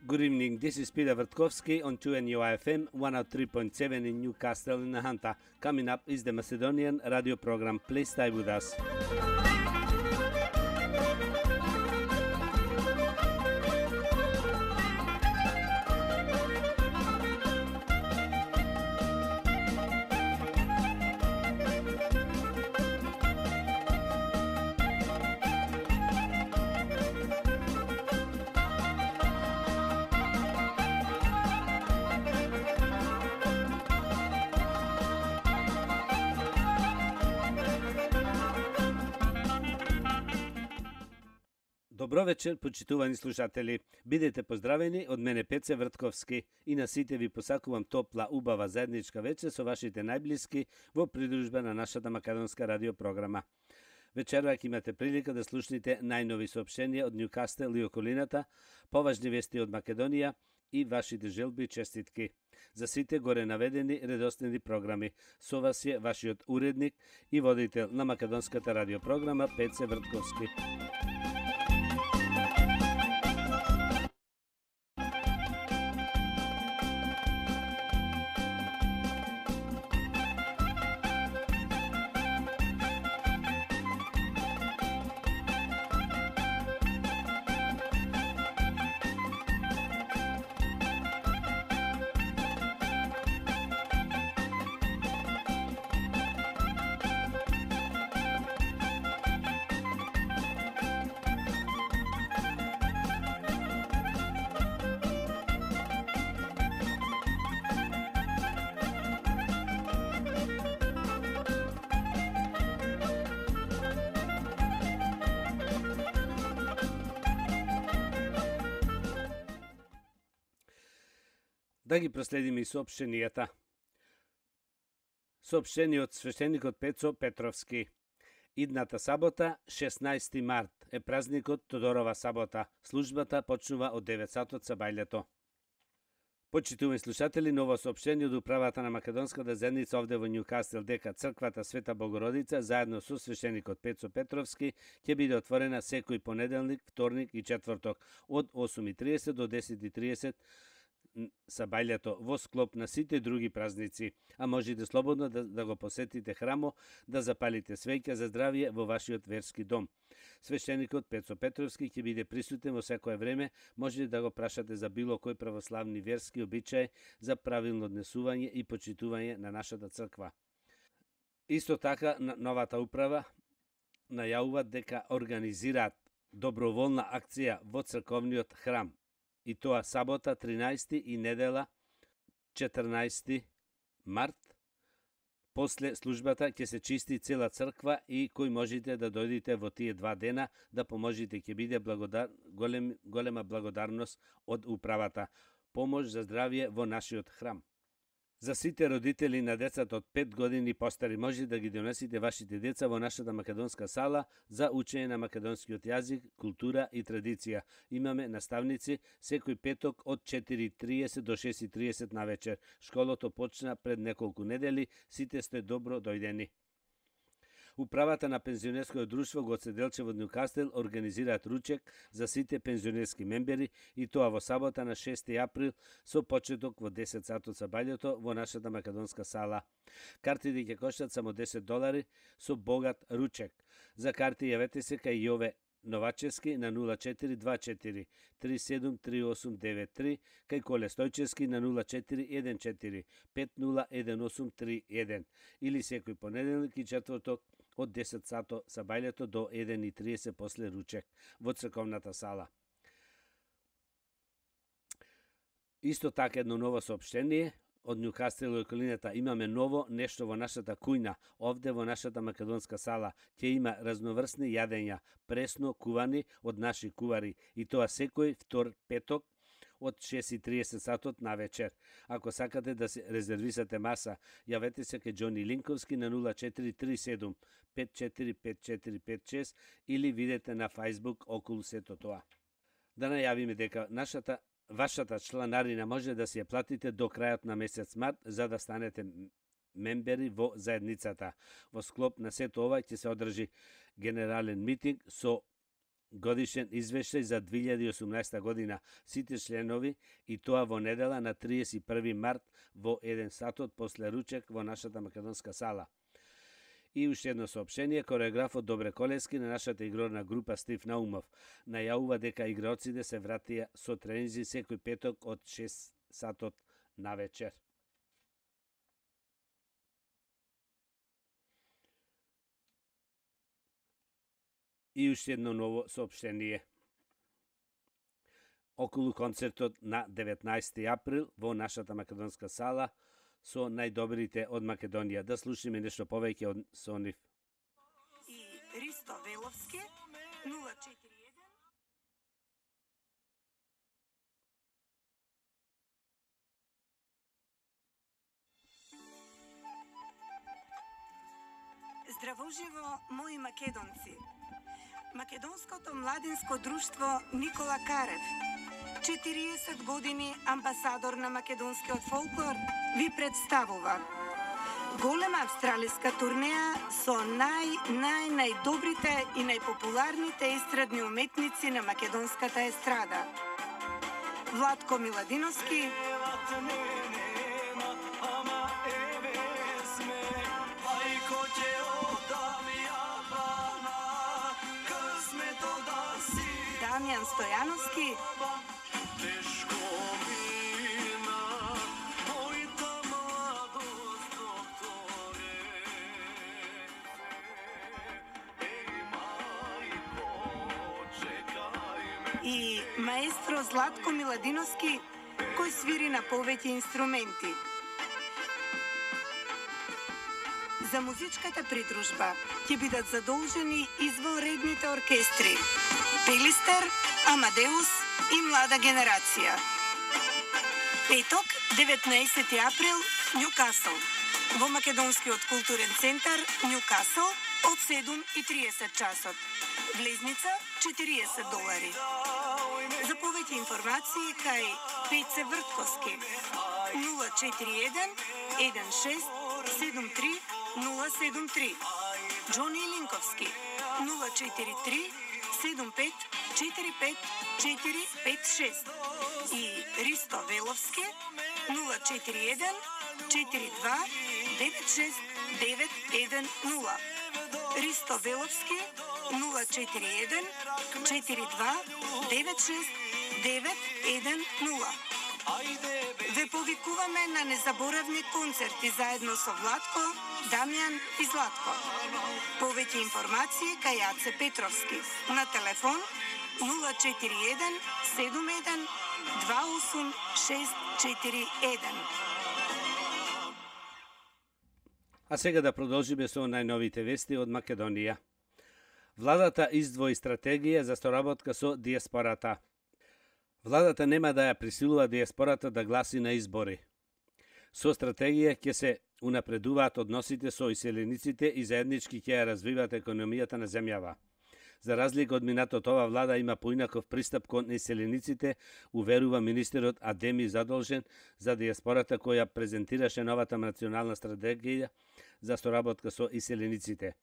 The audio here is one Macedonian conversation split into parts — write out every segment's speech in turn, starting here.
Good evening, this is Peter Vertkovsky on 2NUIFM 103.7 in Newcastle in Hunter. Coming up is the Macedonian radio program. Please stay with us. Добро вечер, почитувани слушатели. Бидете поздравени од мене Пеце Вртковски и на сите ви посакувам топла, убава заедничка вечер со вашите најблиски во придружба на нашата македонска радиопрограма. Вечера ќе имате прилика да слушнете најнови соопштенија од Ньюкастел и околината, поважни вести од Македонија и вашите желби и честитки. За сите горе наведени редоследни програми. Со вас е вашиот уредник и водител на македонската радиопрограма Пеце Вртковски. Да ги проследиме и соопштенијата. Соопштение од свештеникот Пецо Петровски. Идната сабота, 16 март, е празникот Тодорова сабота. Службата почнува од 9 сатот сабајлето. Почитувани слушатели, ново соопштение од управата на македонската заедница овде во Ньюкастел дека црквата Света Богородица заедно со свештеникот Пецо Петровски ќе биде отворена секој понеделник, вторник и четврток од 8:30 до 10:30 сабајлето во склоп на сите други празници, а можете слободно да го посетите храмо, да запалите свеќа за здравје во вашиот верски дом. Свештеникот Пецо Петровски ќе биде присутен во секое време, можете да го прашате за било кој православни верски обичај, за правилно однесување и почитување на нашата црква. Исто така, новата управа најавува дека организираат доброволна акција во црковниот храм, и тоа сабота 13 и недела 14 март. После службата ќе се чисти цела црква и кој можете да дојдете во тие два дена да поможите, ќе биде голема благодарност од управата. Помош за здравје во нашиот храм. За сите родители на децата од 5 години постари, може да ги донесите вашите деца во нашата македонска сала за учење на македонскиот јазик, култура и традиција. Имаме наставници секој петок од 4:30 до 6:30 на вечер. Школото почна пред неколку недели, сите сте добро дојдени. Управата на пензионерското друштво Гоце Делчев од Ньюкастел организираат ручек за сите пензионерски мембери и тоа во сабота на 6 април со почеток во 10 сатот сабајлето во нашата македонска сала. Картите ќе коштат само $10 со богат ручек. За карти јавете се кај Јове Новачевски на 0424 373893, кај Коле Стојчевски на 0414 501831 или секој понеделник и четврток од 10 сато сабајлето до 1:30 после ручек во црковната сала. Исто така едно ново соопштение од Ньюкастел и околината. Имаме ново нешто во нашата кујна, овде во нашата македонска сала. Ќе има разноврсни јадења, пресно кувани од наши кувари, и тоа секој втор петок од 6:30 сатот на вечер. Ако сакате да се резервисате маса, јавете се кај Џони Линковски на 0437 545456 или видете на Facebook околу сето тоа. Да најавиме дека вашата чланарина може да си ја платите до крајот на месец март за да станете мембери во заедницата. Во склоп на сето ова ќе се одржи генерален митинг со годишен извештај за 2018 година сите членови и тоа во недела на 31 март во 1 сатот после ручек во нашата македонска сала. И уште едно соопштение, кореографот Добре Колески на нашата игрорна група Стив Наумов најавува дека играоците се вратија со тренинзи секој петок од 6 сатот на вечер. И уште едно ново соопштение. Околу концертот на 19 април во нашата македонска сала со најдобрите од Македонија. Да слушаме нешто повеќе од со нив. И Ристо Веловски 041. Здраво живо, мои македонци! Македонското младинско друштво Никола Карев, 40 години амбасадор на македонскиот фолклор, ви представува голема австралиска турнеја со најдобрите и најпопуларните естрадни уметници на македонската естрада. Владко Миладиновски, Дамјан Стојановски, и маестро Златко Миладиновски, кој свири на повеќе инструменти. За музичката придружба ќе бидат задолжени извонредните оркестри Пелистер, Амадеус и Млада генерација. Петок, 19 април, Њукасл. Во Македонскиот културен центар Њукасл од 7:30 часот. Влезница $40. За повеќе информации кај Пеце Вртковски 041 16 73 073, Джони Линковски 043 75 45 456 и Ристо Веловски 041 42 96 910. Ристо Веловски 041 42 96 910. Ве повикуваме на незаборавни концерти заедно со Владко, Дамјан и Златко. Повеќе информации кај Јаце Петровски на телефон 041 71 28 641. А сега да продолжиме со најновите вести од Македонија. Владата издвои стратегија за соработка со диаспората. Владата нема да ја присилува диаспората да гласи на избори. Со стратегија ќе се унапредуваат односите со иселениците и заеднички ќе ја развиваат економијата на земјава. За разлика од минатото, ова влада има поинаков пристап кон иселениците, уверува министерот Адеми Задолжен за диаспората која презентираше новата национална стратегија за соработка со иселениците.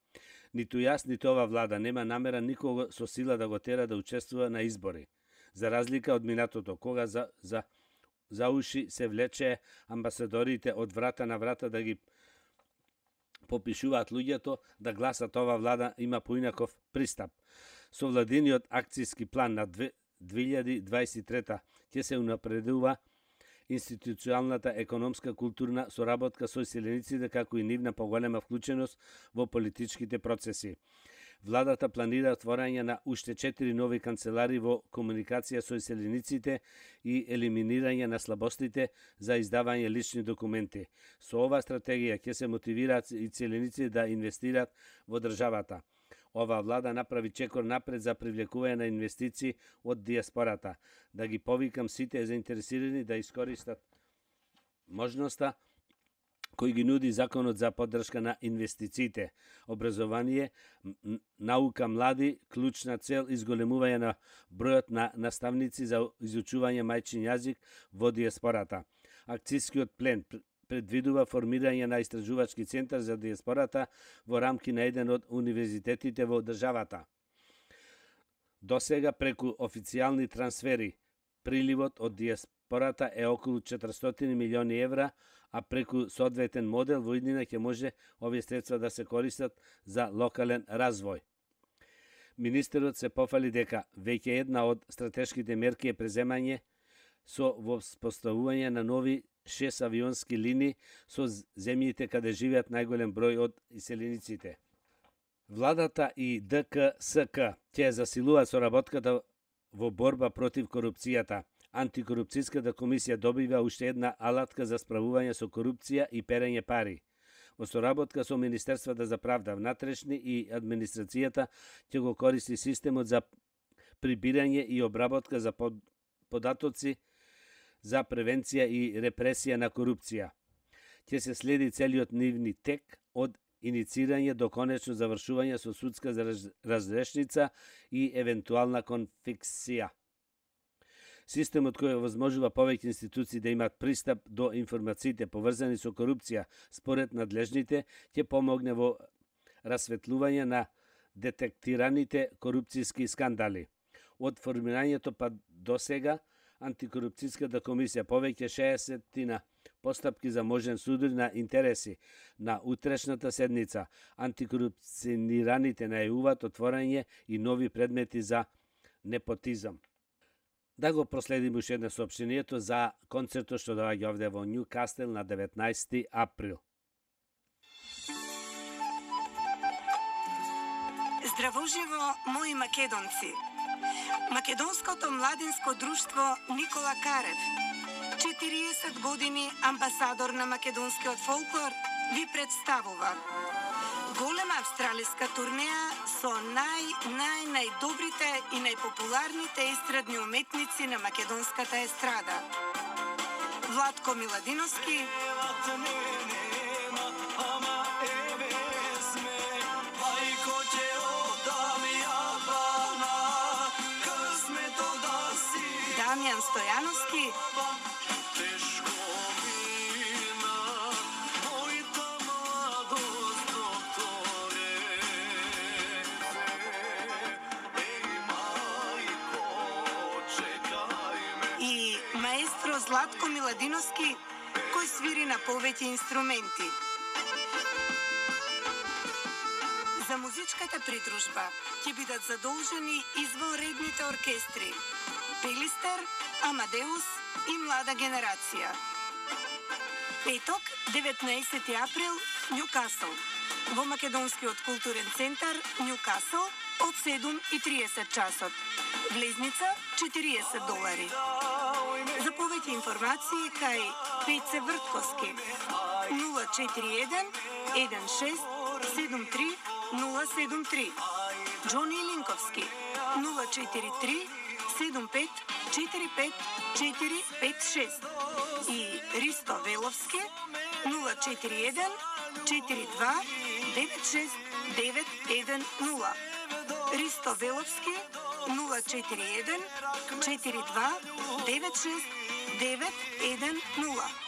Ниту јас, ниту ова влада нема намера никого со сила да го тера да учествува на избори. За разлика од минатото, кога за уши се влече амбасадорите од врата на врата да ги попишуваат луѓето да гласат, ова влада има поинаков пристап. Со владиниот акцијски план на 2023 ќе се унапредува институционалната економска културна соработка со иселениците како и нивна поголема вклученост во политичките процеси. Владата планира отворање на уште 4 нови канцелари во комуникација со иселениците и елиминирање на слабостите за издавање лични документи. Со ова стратегија ќе се мотивираат иселениците да инвестираат во државата. Ова влада направи чекор напред за привлекување на инвестиции од диаспората. Да ги повикам сите заинтересирани да искористат можноста кој ги нуди законот за поддршка на инвестициите. Образование, наука, млади, клучна цел изголемување на бројот на наставници за изучување мајчин јазик во диаспората. Акцијскиот план предвидува формирање на истражувачки центар за диаспората во рамки на еден од универзитетите во државата. Досега преку официјални трансфери, приливот од диаспората е околу 400 милиони евра, а преку соодветен модел во иднина ќе може овие средства да се користат за локален развој. Министерот се пофали дека веќе една од стратешките мерки е преземање со воспоставување на нови 6 авионски линии со земјите каде живеат најголем број од иселениците. Владата и ДКСК ќе засилуваат соработката во борба против корупцијата. Антикорупцијската комисија добива уште една алатка за справување со корупција и перење пари. Во соработка со Министерството за правда, внатрешни и администрацијата ќе го користи системот за прибирање и обработка за податоци за превенција и репресија на корупција. Ќе се следи целиот нивни тек од иницирање до конечно завршување со судска разрешница и евентуална конфискација. Системот кој овозможува повеќе институции да имаат пристап до информациите поврзани со корупција, според надлежните, ќе помогне во расветлување на детектираните корупцијски скандали. Од формирањето па до сега, Антикорупцијската комисија повеќе 60 постапки за можен суд на интереси. На утрешната седница антикорупционираните најавуваат отворање и нови предмети за непотизам. Да го проследиме уште едно соопштението за концертот што доаѓа овде во Њукасл на 19 април. Здраво живо, мои македонци! Македонското младинско друштво Никола Карев, 40 години амбасадор на македонскиот фолклор, ви представува голема австралиска турнеја со најдобрите и најпопуларните естрадни уметници на македонската естрада. Владко Миладиновски, Дамјан Стојановски, и маестро Златко Миладиновски, кој свири на повеќе инструменти. За музичката придружба ќе бидат задолжени извонредните оркестри Пелистер, Амадеус и Млада генерација. Петок, 19 април, Њукасл. Во Македонскиот културен центар Њукасл од 7:30 часот. Влезница $40. За повеќе информации кај Пеце Вртковски 041 16 73 073, Джони Линковски 043 75 45 456 и Ристо Веловски 041 42 96 910. Ристо Веловски 041 42 96 910.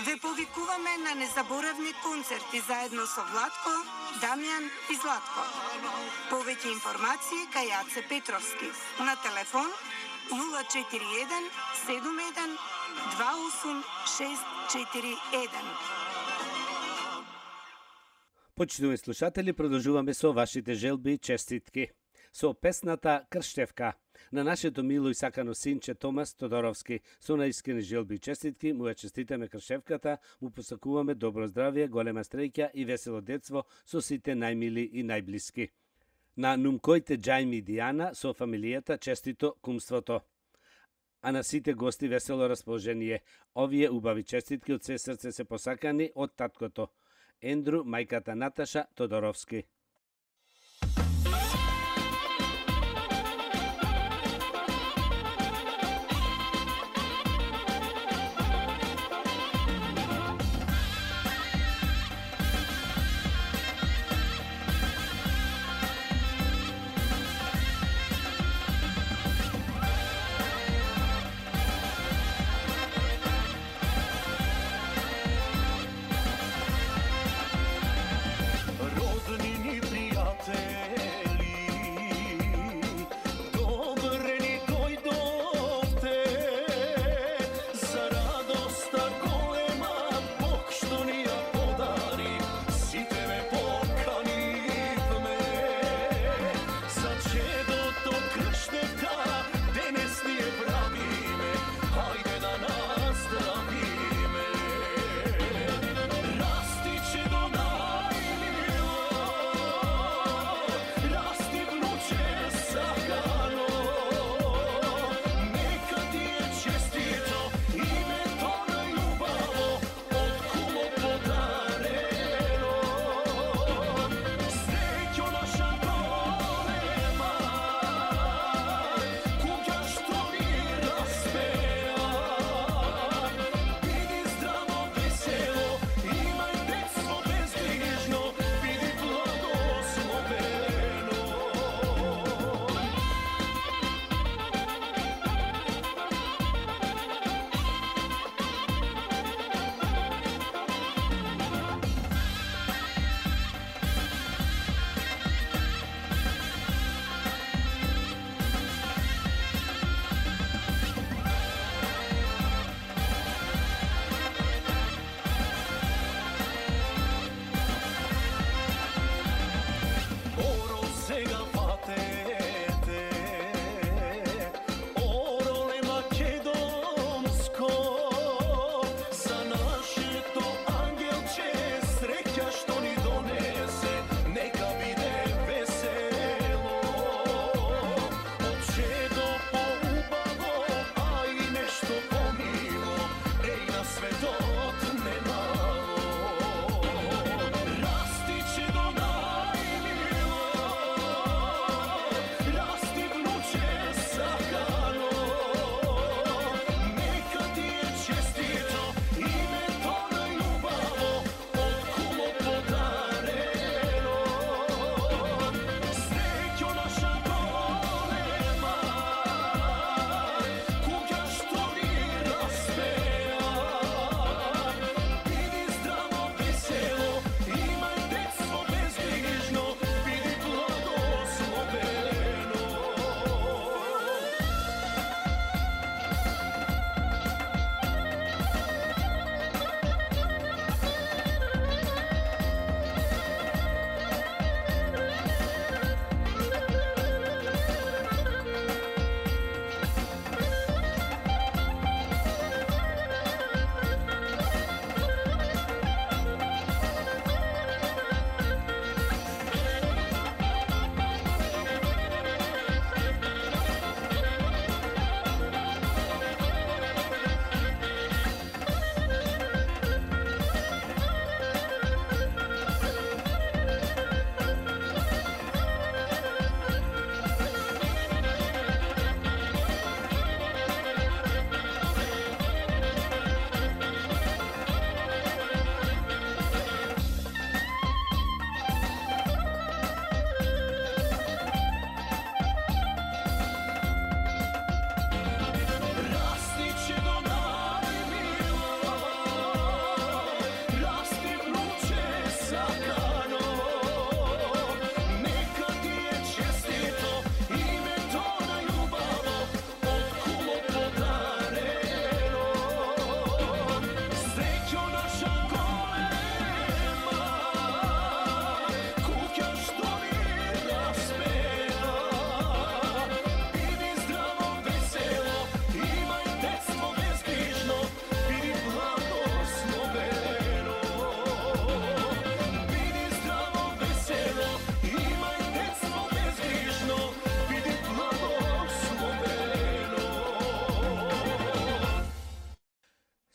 Ве повикуваме на незаборавни концерти заедно со Владко, Дамјан и Златко. Повеќе информации кај Јаце Петровски на телефон 041 71 28 641. Почитувани слушатели, продолжуваме со вашите желби и честитки. Со песната Крштевка на нашето мило и сакано синче Томас Тодоровски. Со наискрени желби и честитки му ја честитаме Крштевката, му посакуваме добро здравје, голема стреќа и весело детство со сите најмили и најблиски. На нумкоите Џајми Дијана со фамилијата честито кумството. А на сите гости весело расположение. Овие убави честитки од се срце се посакани од таткото Ендру, мајката Наташа Тодоровски. Роднини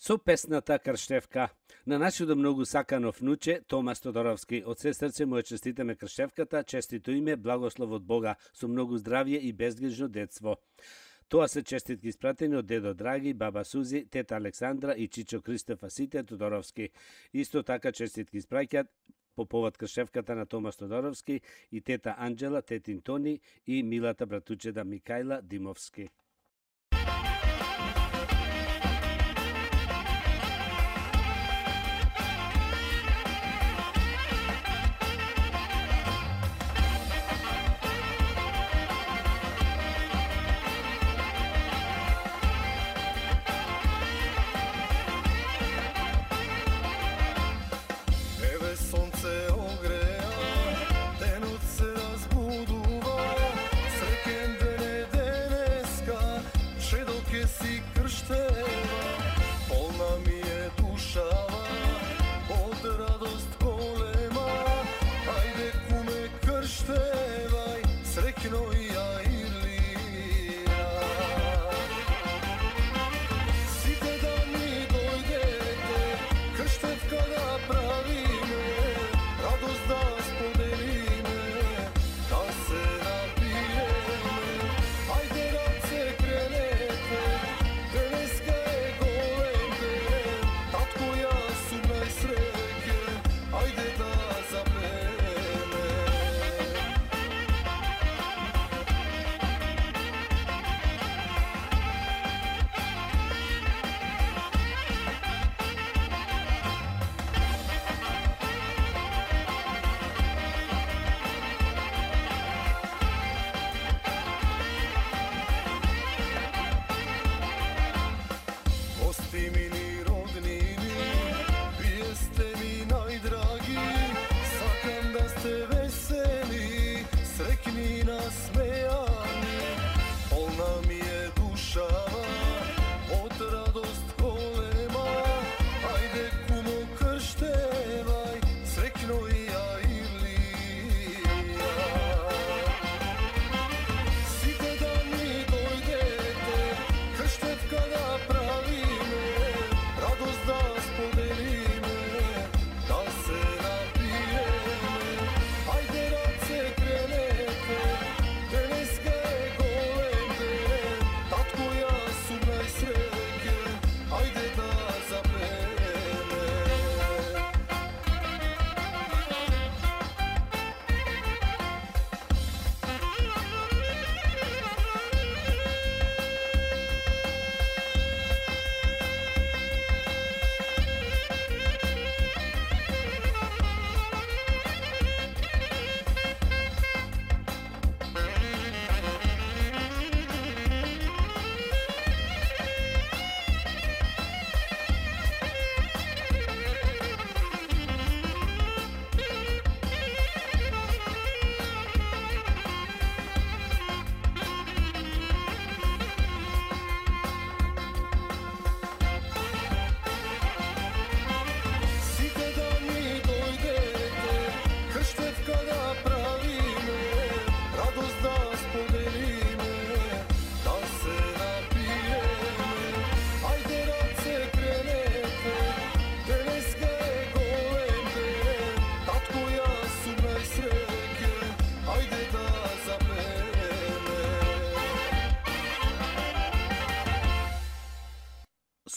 Со песната Крштевка на нашето многу сакано внуче Томас Тодоровски. Од се срце му ја честитаме Крштевката, честито име, благослов од Бога, со многу здравје и безгрижно детство. Тоа се честитки испратени од дедо Драги, баба Сузи, тета Александра и чичо Кристофа сите Тодоровски. Исто така честитки испраќаат по повод Крштевката на Томас Тодоровски и тета Анджела, тетин Тони и милата братучеда Микајла Димовски.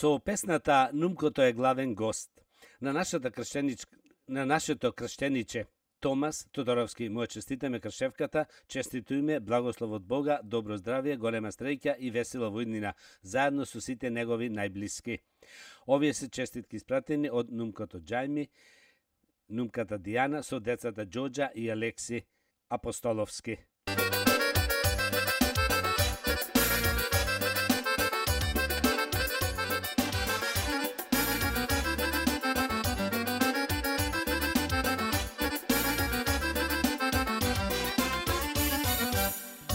Со песната Нумкото е главен гост. На нашето крштениче Томас Тодоровски му честитаме Крштевката, честито име, благослов од Бога, добро здравје, голема среќа и весела во иднина, заедно со сите негови најблиски. Овие се честитки испратени од Нумкото Џајми, Нумката Дијана со децата Џоџа и Алекси Апостоловски.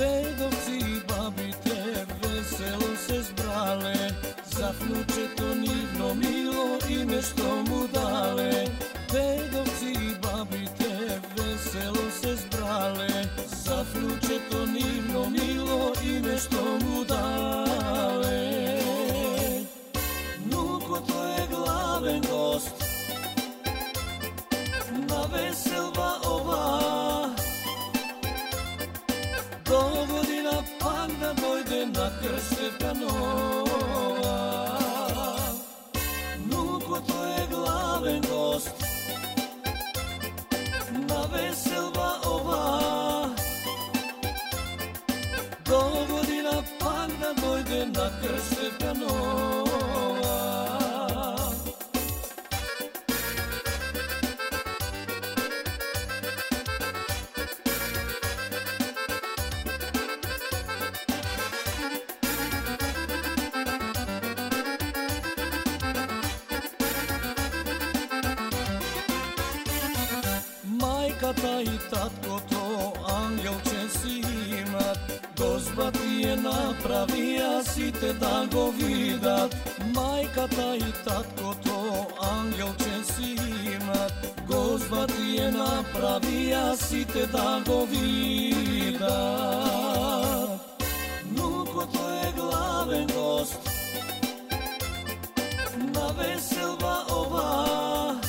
Дедовци и бабите весело се збрале, за внучето нивно мило име што му дале. Дедовци и бабите весело се збрале, за внучето нивно мило име што му дале. Нукото Majkата и таткото ангелче си имат, Господ ти е направија сите да го видат. Мајката и таткото ангелче си имат, Господ ти е направија сите да го видат. Внукото е главен гост на веселба ова,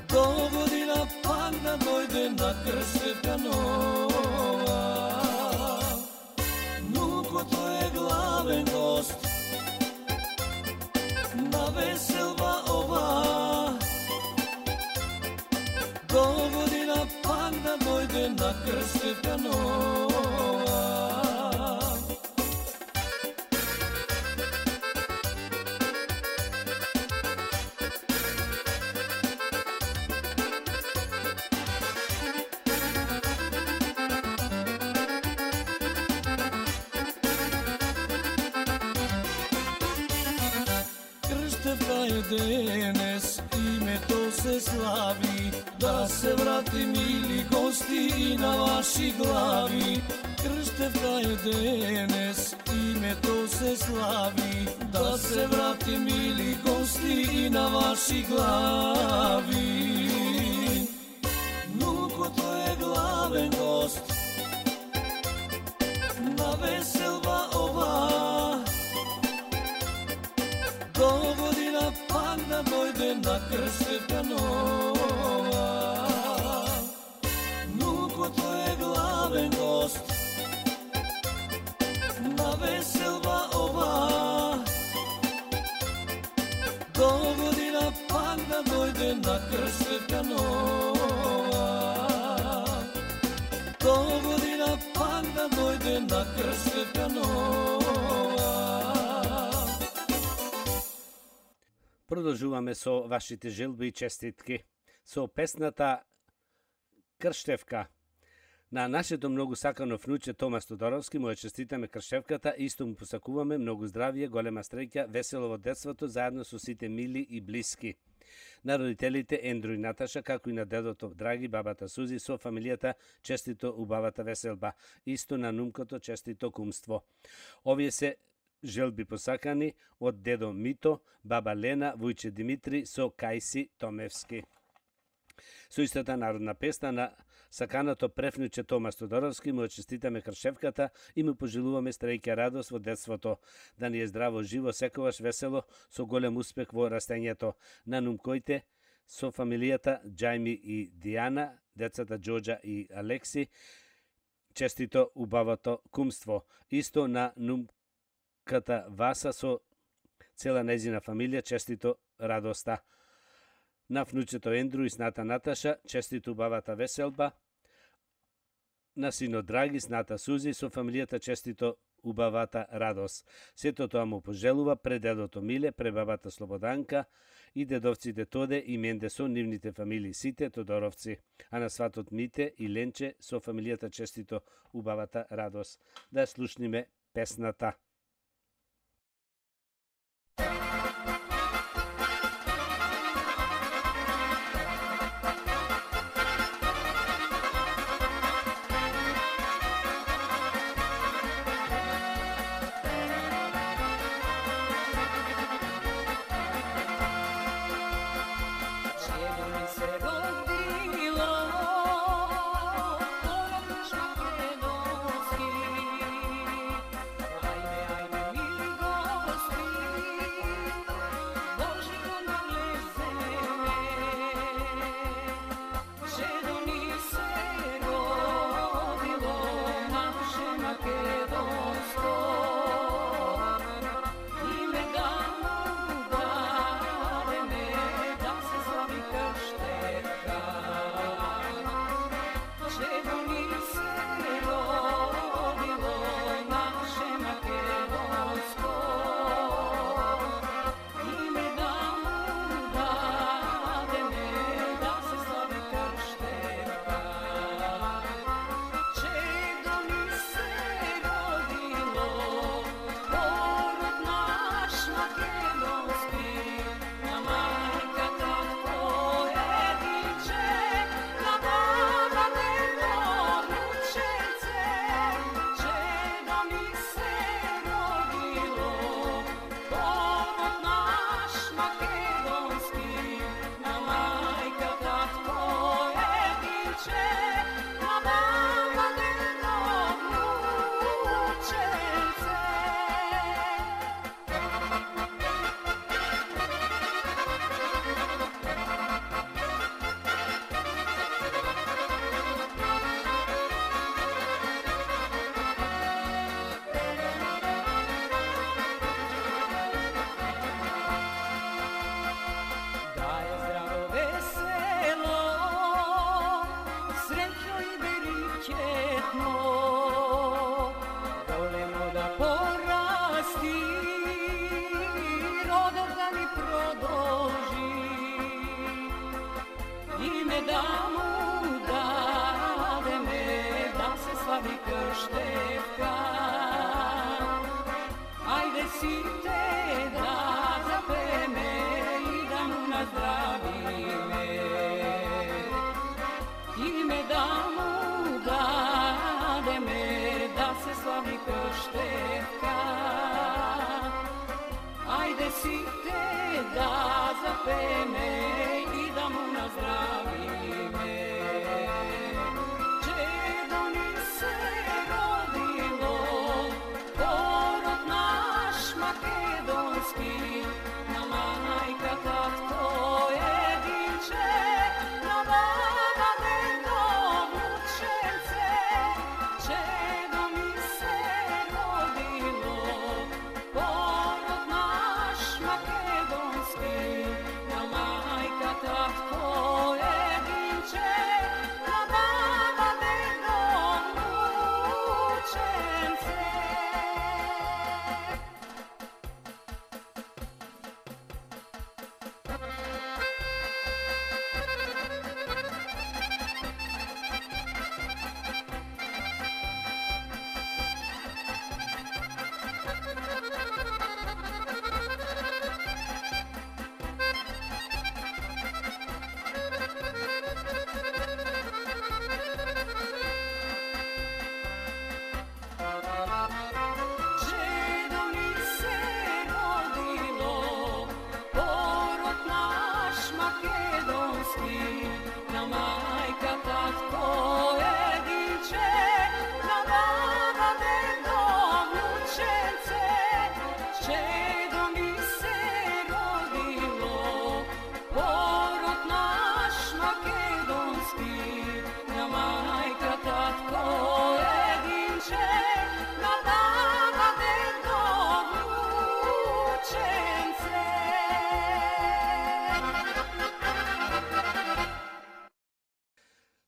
до година пак да дојде на крстевка нова. Внукото е главен гост на веселба ова, до година пак да дојде на крстевка нова. Крстевка е денес, името се слави, да се врати мили гости и на ваши глави. Крстевка е денес, името се слави, да се врати мили гости и на ваши глави. Внукото е главен гост на веселба ова, до година пак да дојде на крстевка нова. Внукото е главен гост на веселба ова, до година пак да дојде на крстевка нова. До година пак да дојде на крстевка нова. Продолжуваме со вашите желби и честитки со песната Крштевка. На нашето многу сакано внуче Томас Тодоровски му ја честитаме крштевката и исто му посакуваме многу здравие, голема среќа, весело во детството заедно со сите мили и блиски. На родителите Ендру и Наташа, како и на дедото Драги, бабата Сузи, со фамилијата честито убавата веселба. Исто на нумкото честито кумство. Овие се желби посакани од дедо Мито, баба Лена, Вујче Димитри со Кајси Томевски. Со истата народна песна на саканото префнуче Томас Тодоровски му честитаме кршевката и му пожелуваме стреќа радост во детството, да ни е здраво, живо, секогаш весело, со голем успех во растењето. На нумкоите со фамилијата Џајми и Дијана, децата Џоџа и Алекси, честито убавото кумство. Исто на нумката Васа со цела нејзина фамилија, честито радоста. На внучето Ендру и сната Наташа, честито убавата веселба. На сино Драги, сната Сузи, со фамилијата честито убавата радост. Сето тоа му пожелува пред дедото Миле, пред бабата Слободанка и дедовците Тоде и Менде со нивните фамилии, сите Тодоровци. А на сватот Мите и Ленче со фамилијата честито убавата радост. Да слушниме песната. Ajme, prodor da mi produži i ne da mu dade me da se slavi krštevka. Ajde site da zape me i da mu nazdravi me i me da mu dade me da se slavi krštevka. Ajde site da zape me i da mu nazdravi me. Čedo mi se rodilo, porod naš makedonski, na majka tatko jedinče, na baba dedo vnučence. Čedo mi se rodilo, porod naš makedonski, na majka tatko jedinče, na baba dedo vnučence. Čedo mi se rodilo, porod naš makedonski, na majka tatko jedinče, na baba dedo vnučence. Čedo mi se rodilo, porod naš makedonski, na majka tatko jedinče, na baba dedo vnučence.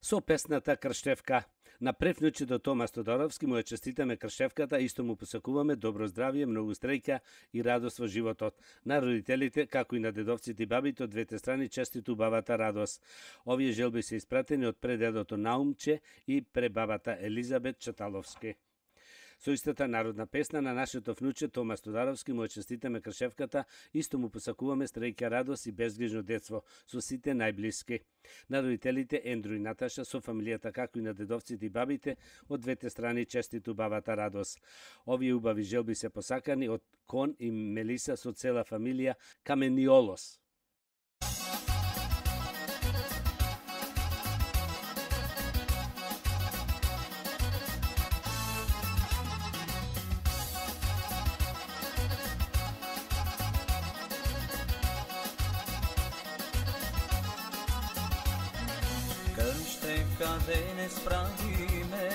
Со песната Крштевка. На префнуче до Томас Тодоровски му ја честитаме крштевката, исто му посакуваме добро здравје, многу среќа и радост во животот. На родителите, како и на дедовците и бабите од двете страни, честиту бабата Радост. Овие желби се испратени од предедото Наумче и пребабата Елизабет Чаталовски. Со истата народна песна на нашето внуче Томас Тодоровски му ја честитаме кршевката, исто му посакуваме среќа, радост и безгрижно детство со сите најблиски. На родителите Ендру и Наташа, со фамилијата како и на дедовците и бабите од двете страни, честиту бабата Радост. Овие убави желби се посакани од Кон и Мелиса со цела фамилија Камениолос. Krštevka danes pravime,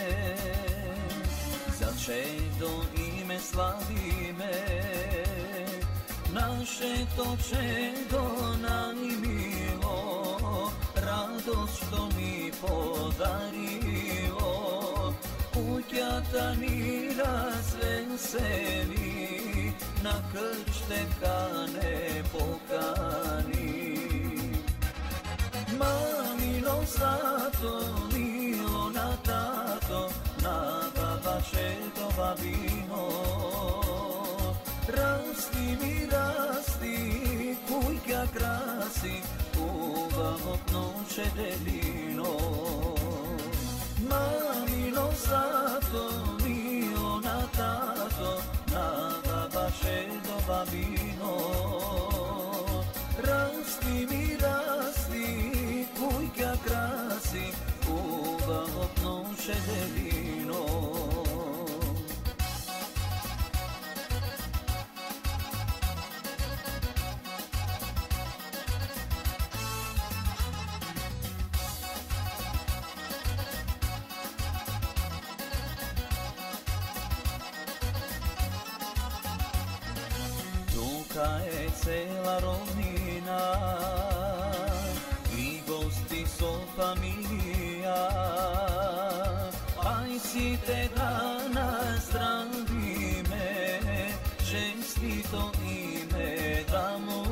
za čedo ime slavime, naše to čedo najmilo, radost što mi podarilo, kućata mi razveseli, na Krštevka ne pokani. Mamino zlato, milo na tato, na baba čedo babino. Rasti mi rasti, kujka krasi, uvamo noće delino. Mamino zlato, milo na tato, na baba čedo babino. Rasti mi rasti, kujka krasi, uvamo noće delino. Tuka je cela rovnina i gosti so familija, aj si te dana zdravi me, čestito sveto ime da mu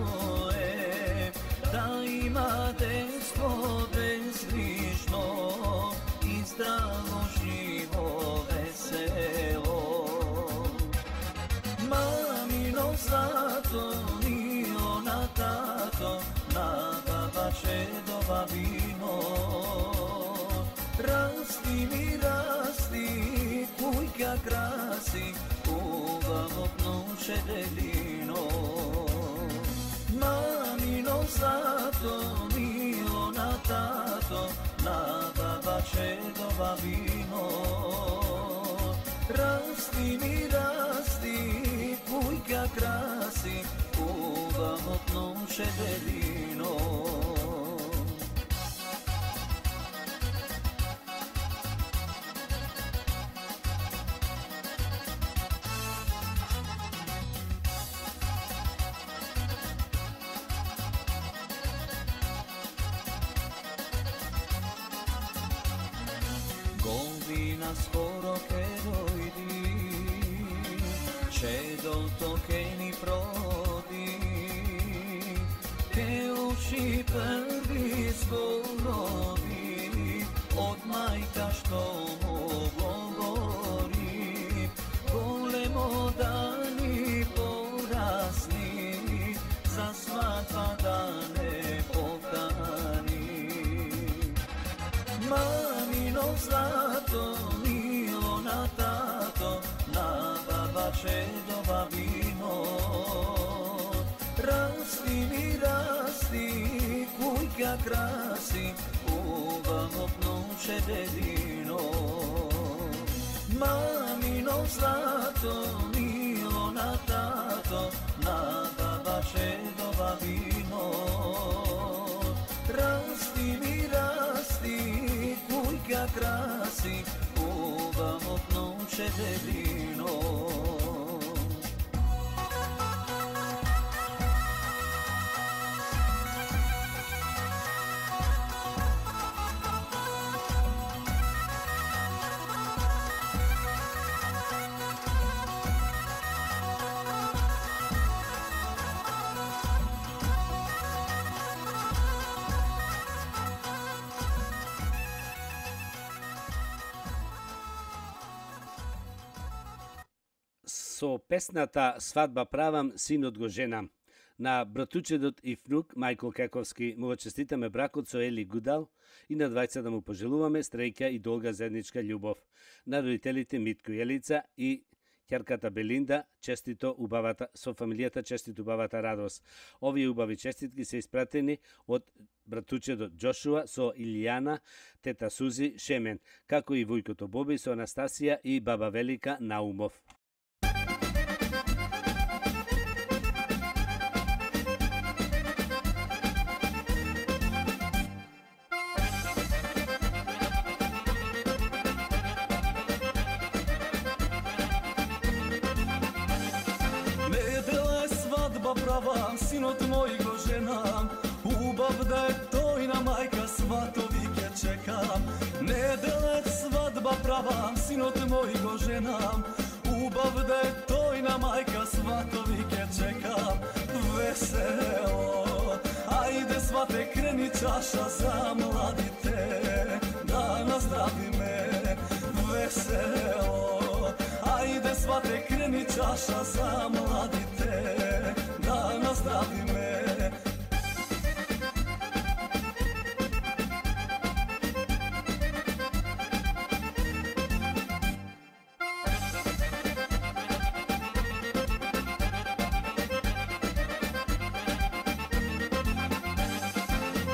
je, da ima detstvo bezbrižno i zdravo živo veselo. Mamino zlato, ni ona tato, na baba čedova vino. Rasti mi rasti, kujka krasi, uvamo pnuše delino. Mamino zlato, ni ona tato, na baba čedova vino. Rasti mi rasti, kujka krasi, uvamo pnuše delino. Skoro che dojdi, c'è dolto che mi prodi, che uši prvi zborovi, od majka što mu govori, golemo dani porasni, za svatva dane pokani. Mamino zlato, ni ona tato, na baba čedova vino. Rasti mi rasti, kujka krasi, uvamo pnuše delino. Mamino zlato, ni ona tato, na baba čedova vino. Rasti mi rasti, kujka krasi, uvamo pnuše delino. Со песната Свадба правам, синот го женам. На братучедот и внук Мајкл Кековски му го честитаме бракот со Ели Гудал и на двајца да му пожелуваме среќа и долга заедничка љубов. На родителите Митко и Елица и ќерката Белинда честито убавата со фамилијата честито убавата радост. Овие убави честитки се испратени од братучедот Џошуа со Илијана, тета Сузи Шемен, како и вујкото Боби со Анастасија и баба Велика Наумов. Права, синот мој го женам, убав да е тој на мајка, сватови ке чекам. Недела е свадба права, синот мој го женам, убав да е тој на мајка, сватови ке чекам. Весело, ајде свате крени чаша за младите, да наздравиме. Весело, ајде свате крени чаша за младите, да наздравиме.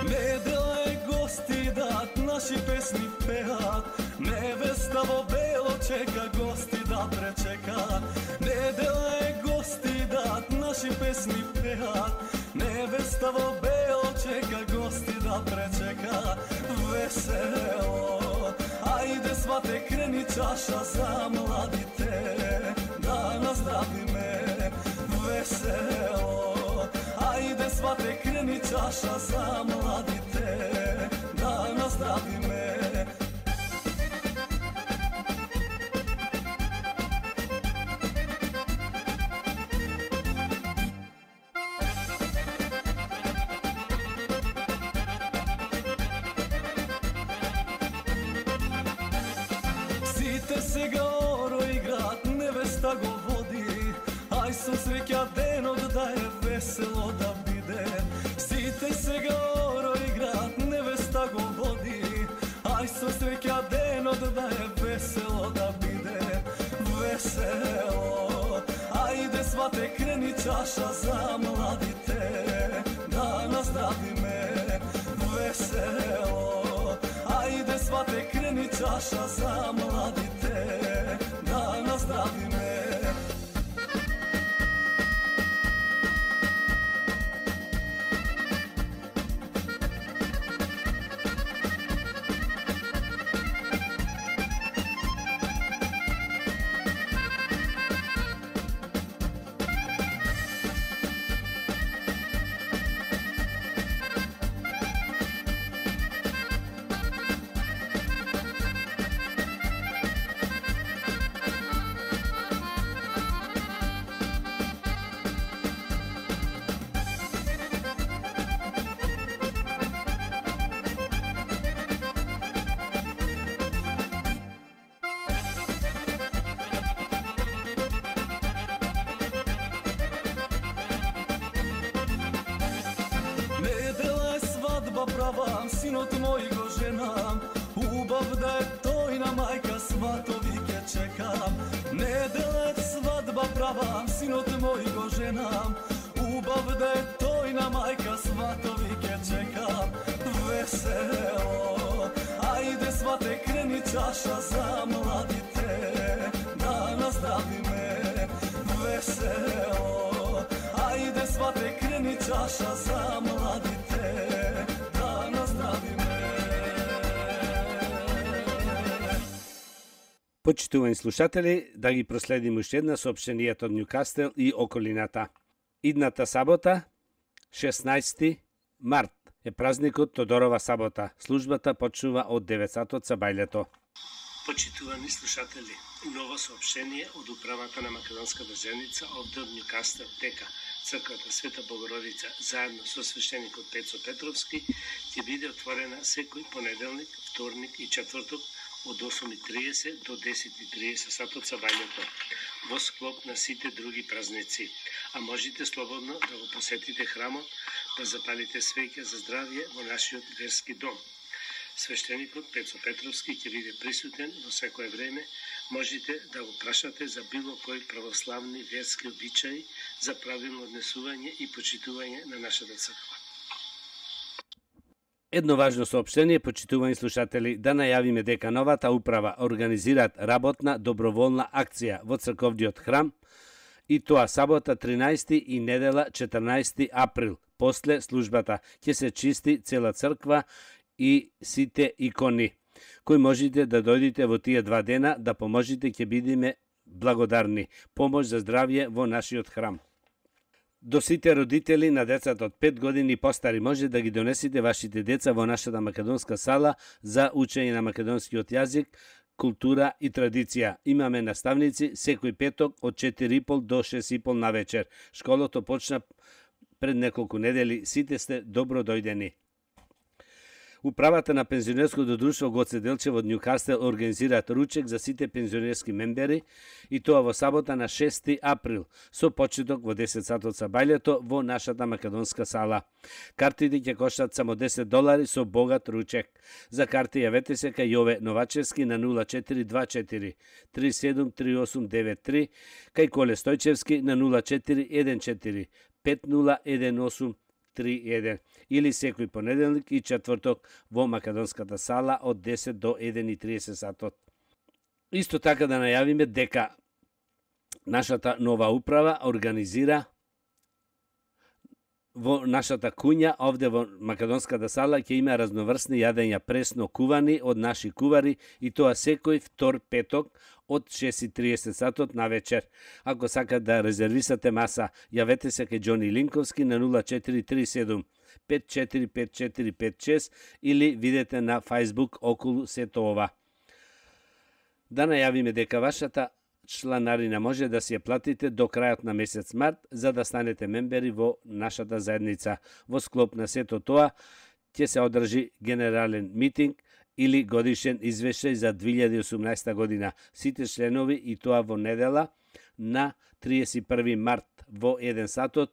Недела е гости дат, наши песни пеат, невеста во бело чека гости да пречека. Недела е гости дат, наши песни пеат, невеста во бело чека гости да пречека. Весело, ајде свате крени чаша за младите, да наздравиме. Весело, ајде свате крени чаша за младите, да наздравиме. со среќа денот да е весело да биде. Сите сега оро играат, невеста го води. Ај со среќа денот да е весело да биде. Весело, ајде свате крени чаша за младите, да наздравиме. Весело, ајде свате крени чаша за младите, да наздравиме. Права, синот мој го женам, убав да е тој на мајка, сватови ке чекам. Недела е свадба права, синот мој го женам, убав да е тој на мајка, сватови ке чекам. Весело, ајде свате крени чаша за младите, да наздравиме. Весело, ајде свате крени чаша за младите, Почитувани слушатели, да ги проследим уште една соопштенијата од Њукастел и околината. Идната сабота, 16 март, е празникот Тодорова сабота. Службата почнува од 9 сатот за бајлето. Почитувани слушатели, ново соопштение од управата на Македонската заедница овде од Њукастел дека Црквата Света Богородица заедно со свештеникот Пецо Петровски ќе биде отворена секој понеделник, вторник и четврток од 8:30 до 10:30 сатот за бајлето, во склоп на сите други празници. А можете слободно да го посетите храмот, да запалите свеќа за здравје во нашиот верски дом. Свештеникот Пецо Петровски ќе биде присутен во секое време. Можете да го прашате за било кој православни верски обичаи, за правилно однесување и почитување на нашата црква. Едно важно соопштение, почитувани слушатели, да најавиме дека новата управа организираат работна доброволна акција во црковниот храм, и тоа сабота 13 и недела 14 април. После службата ќе се чисти цела црква и сите икони. Кој можете да дојдете во тие 2 дена да поможете, ќе бидеме благодарни. Помош за здравје во нашиот храм. До сите родители на децата од 5 години постари, може да ги донесете вашите деца во нашата македонска сала за учење на македонскиот јазик, култура и традиција. Имаме наставници секој петок од 4:30 до 6:30 на вечер. Школото почна пред неколку недели. Сите сте добро дојдени. Управата на пензионерското друштво Гоце Делчев од Њукастел организираат ручек за сите пензионерски мембери, и тоа во сабота на 6 април, со почеток во 10 сатот за бајлето во нашата македонска сала. Картите ќе коштат само $10 со богат ручек. За карти јавете се кај Јове Новачевски на 0424 373893, кај Коле Стојчевски на 0414 501831, или секој понеделник и четврток во македонската сала од 10 до 1:30 сатот. Исто така да најавиме дека нашата нова управа организира во нашата куња, овде во македонската сала, ќе има разноврсни јадења пресно кувани од наши кувари, и тоа секој втор петок од 6:30 сатот на вечер. Ако сака да резервисате маса, јавете се кај Џони Линковски на 0437 545456 или видете на Facebook околу сето ова. Да најавиме дека вашата чланарина може да си ја платите до крајот на месец март, за да станете мембери во нашата заедница. Во склоп на сето тоа ќе се одржи генерален митинг или годишен извештај за 2018 година. Сите членови, и тоа во недела на 31 март во 1 сатот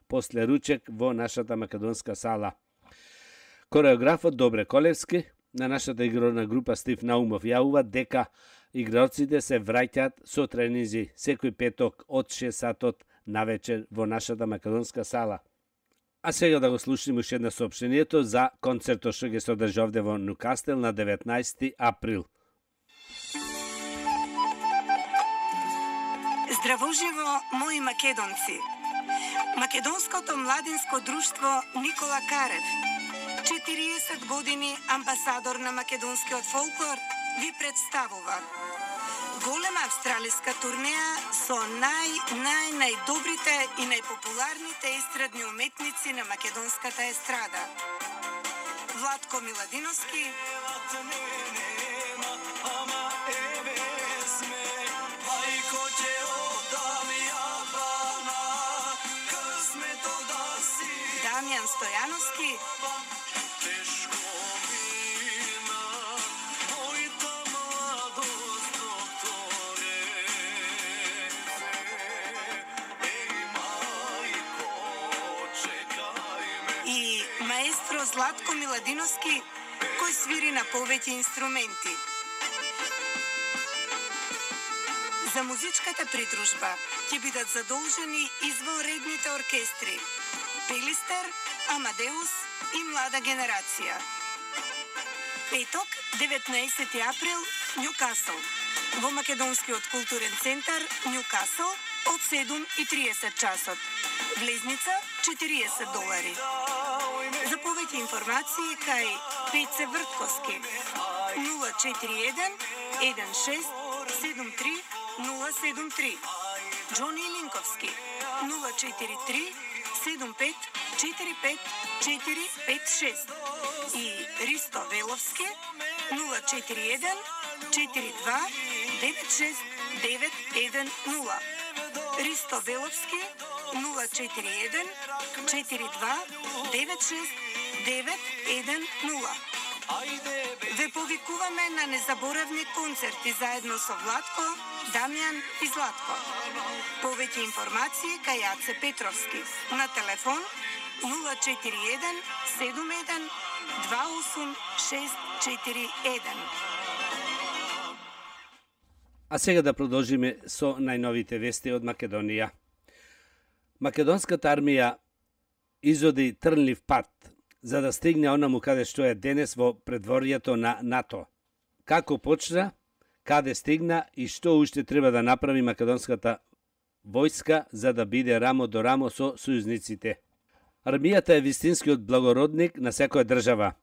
после ручек во нашата македонска сала. Кореографот Добре Колевски на нашата игрална група Стив Наумов јавува дека игралците се враќаат со тренинзи секој петок од 6 сатот навечер во нашата македонска сала. А сега да го слушнеме уште едно соопштението за концертот што ќе се одржи овде во Ньукасел на 19 април. Здравоживо, мои македонци! Македонското младинско друштво Никола Карев, 40 години амбасадор на македонскиот фолклор, ви представува голема австралиска турнеја со најдобрите и најпопуларните естрадни уметници на македонската естрада. Владко Миладиновски, Дамјан Стојановски, и маестро Златко Миладиновски, кој свири на повеќе инструменти. За музичката придружба ќе бидат задолжени извонредните оркестри Пелистер, Амадеус и Млада генерација. Петок, 19 април, Ньукасел. Во Македонскиот културен центар Ньукасел од 7:30 часот. Влезница $40. За повеќе информации кај Пеце Вртковски 041 16 73 073, Джони Линковски 043 75 45 456 и Ристо Веловски 041 42 96 910. Ристо Веловски 041 42 96 910. Ве повикуваме на незаборавни концерти заедно со Владко, Дамјан и Златко. Повеќе информации кај Јаце Петровски на телефон 041 71 28 641. А сега да продолжиме со најновите вести од Македонија. Македонската армија изоди трнлив пат за да стигне онаму каде што е денес во предворието на НАТО. Како почна, каде стигна и што уште треба да направи македонската војска за да биде рамо до рамо со сојузниците. Армијата е вистинскиот благородник на секоја држава,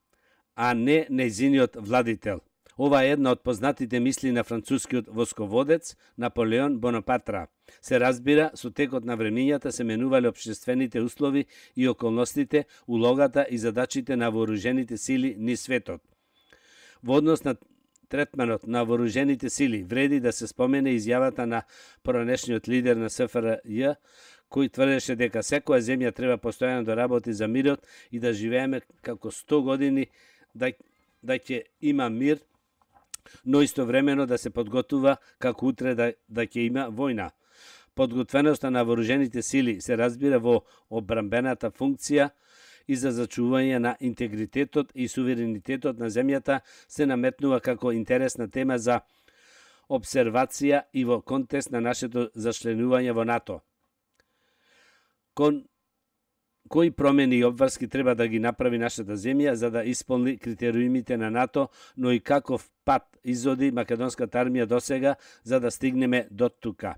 а не нејзиниот владител. Ова е една од познатите мисли на францускиот восководец Наполеон Бонапартра. Се разбира, со текот на времињата се менувале општествените услови и околностите, улогата и задачите на вооружените сили низ светот. Во однос на третманот на вооружените сили вреди да се спомене изјавата на поранешниот лидер на СФРЈ, кој тврдеше дека секоја земја треба постојано да работи за мирот и да живееме како 100 години да ќе има мир, но истовремено да се подготува како утре да ќе има војна. Подготвеноста на вооружените сили се разбира во одбранбената функција и за зачување на интегритетот и суверенитетот на земјата се наметнува како интересна тема за обсервација и во контекст на нашето зачленување во НАТО. Кои промени и обврски треба да ги направи нашата земја за да исполни критериумите на НАТО, но и каков пат изоди македонската армија досега за да стигнеме до тука.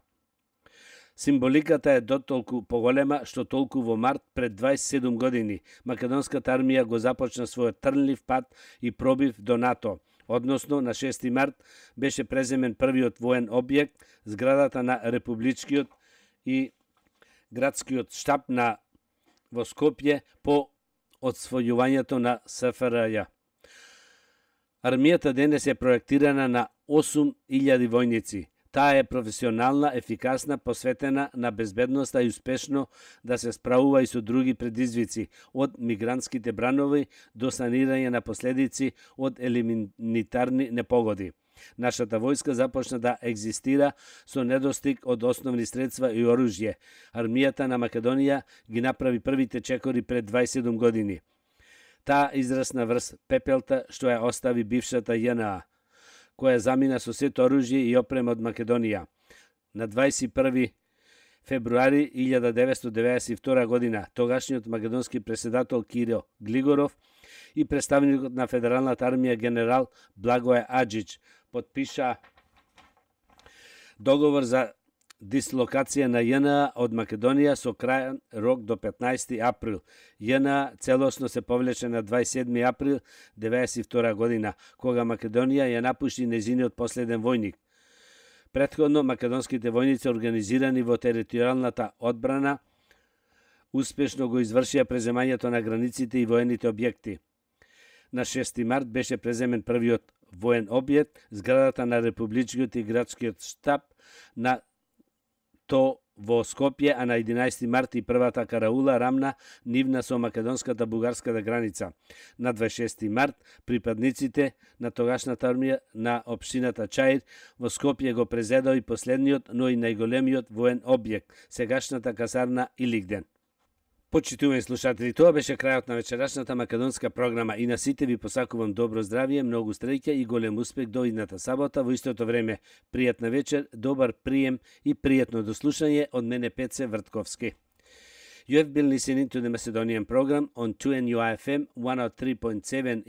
Символиката е дотолку поголема што толку во март пред 27 години македонската армија го започна својот трнлив пат и пробив до НАТО. Односно, на 6 март беше преземен првиот воен објект, зградата на Републичкиот и градскиот штаб во Скопје по одсвојувањето на СФРЈ. Армијата денес е проектирана на 8000 војници. Таа е професионална, ефикасна, посветена на безбедноста и успешно да се справува и со други предизвици, од мигрантските бранови до санирање на последици од елементарни непогоди. Нашата војска започна да екзистира со недостиг од основни средства и оружје. Армијата на Македонија ги направи првите чекори пред 27 години. Таа израсна врз пепелта што ја остави бившата JNA, која замина со сето оружје и опрема од Македонија. На 21 февруари 1992 година тогашниот македонски председател Киро Глигоров и представникот на Федералната армија генерал Благоје Аџич потпиша договор за дислокација на JNA од Македонија со крајен рок до 15 април. JNA целосно се повлече на 27 април 1992 година, кога Македонија ја напушти нејзиниот последен војник. Претходно, македонските војници организирани во територијалната одбрана успешно го извршија преземањето на границите и воените објекти. На 6 март беше преземен првиот воен објект, зградата на Републичкиот и градскиот штаб на то во Скопје, а на 11 март и првата караула рамна нивна со македонската бугарската граница. На 26 март припадниците на тогашната армија на општината Чаир во Скопје го презедоа и последниот, но и најголемиот воен објект, сегашната касарна Илигден. Почитувани слушатели, тоа беше крајот на вечерашната македонска програма и на сите ви посакувам добро здравје, многу среќа и голем успех до идната сабота. Во истото време, пријатна вечер, добар прием и пријатно дослушање од мене Пеце Вртковски. You have been listening to the Macedonian program on 2NUI FM 103.7